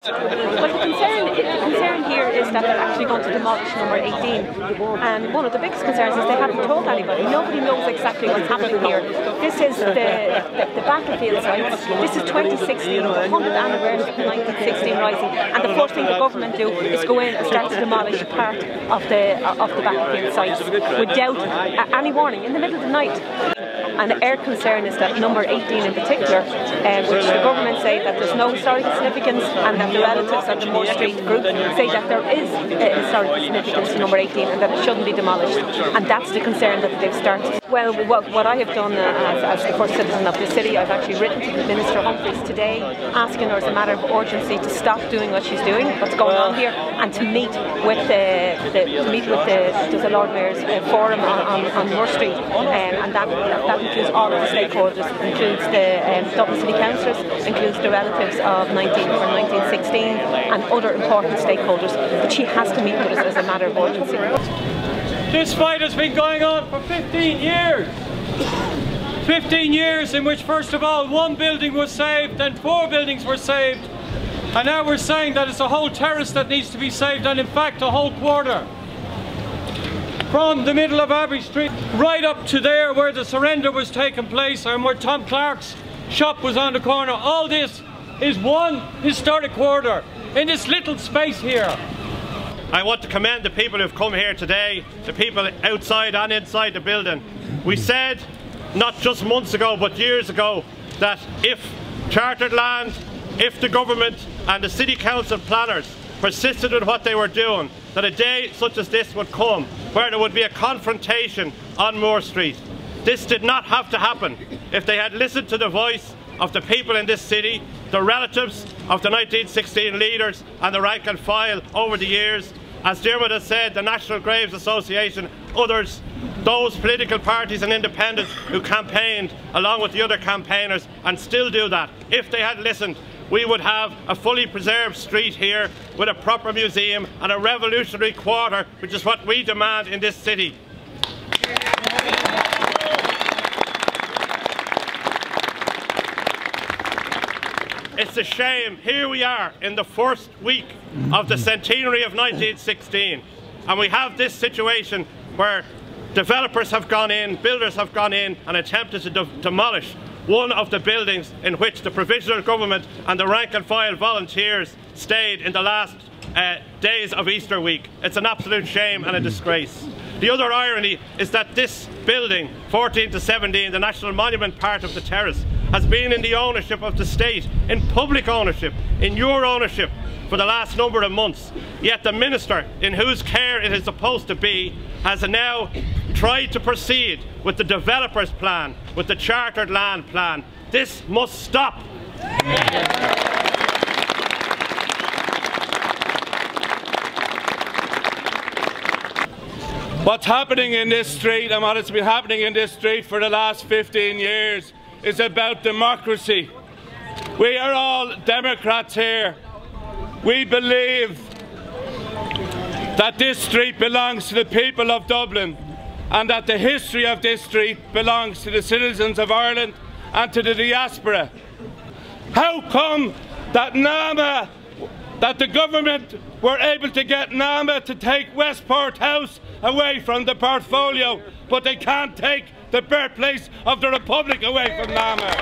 Well, the concern here is that they're actually going to demolish number 18, and one of the biggest concerns is they haven't told anybody. Nobody knows exactly what's happening here. This is the battlefield sites. This is 2016, the 100th anniversary of the 1916 Rising, and the first thing the government do is go in and start to demolish part of the battlefield sites without any warning in the middle of the night. And our concern is that number 18 in particular, which the government say that there's no historical significance, and that the relatives of the Moore Street group say that there is historical significance to number 18 and that it shouldn't be demolished. And that's the concern that they've started. Well, what I have done as the first citizen of the city, I've actually written to Minister Humphreys today asking her as a matter of urgency to stop doing what she's doing, what's going on here, and to meet with the Lord Mayor's forum on Moore Street, and that includes all of the stakeholders. It includes the Dublin City Councillors, includes the relatives of 1916 and other important stakeholders, but she has to meet with us as a matter of urgency. This fight has been going on for 15 years. 15 years in which, first of all, one building was saved, then 4 buildings were saved, and now we're saying that it's a whole terrace that needs to be saved, and in fact a whole quarter. From the middle of Abbey Street right up to there where the surrender was taking place and where Tom Clark's shop was on the corner, all this is one historic quarter in this little space here. I want to commend the people who've come here today, the people outside and inside the building. We said, not just months ago but years ago, that if chartered land, if the government and the city council planners persisted in what they were doing, that a day such as this would come where there would be a confrontation on Moore Street. This did not have to happen if they had listened to the voice of the people in this city, the relatives of the 1916 leaders and the rank and file over the years. As Dermot has said, the National Graves Association, others, those political parties and independents who campaigned along with the other campaigners and still do that. If they had listened, we would have a fully preserved street here with a proper museum and a revolutionary quarter, which is what we demand in this city. It's a shame. Here we are in the first week of the centenary of 1916, and we have this situation where developers have gone in, builders have gone in and attempted to demolish one of the buildings in which the provisional government and the rank and file volunteers stayed in the last days of Easter week. It's an absolute shame and a disgrace. The other irony is that this building, 14 to 17, the National Monument part of the terrace, has been in the ownership of the state, in public ownership, in your ownership for the last number of months. Yet the minister, in whose care it is supposed to be, has now tried to proceed with the developer's plan, with the chartered land plan. This must stop. What's happening in this street and what has been happening in this street for the last 15 years is about democracy. We are all Democrats here. We believe that this street belongs to the people of Dublin and that the history of this street belongs to the citizens of Ireland and to the diaspora. How come that the government were able to get NAMA to take Westport House away from the portfolio, but they can't take the birthplace of the Republic away from NAMA?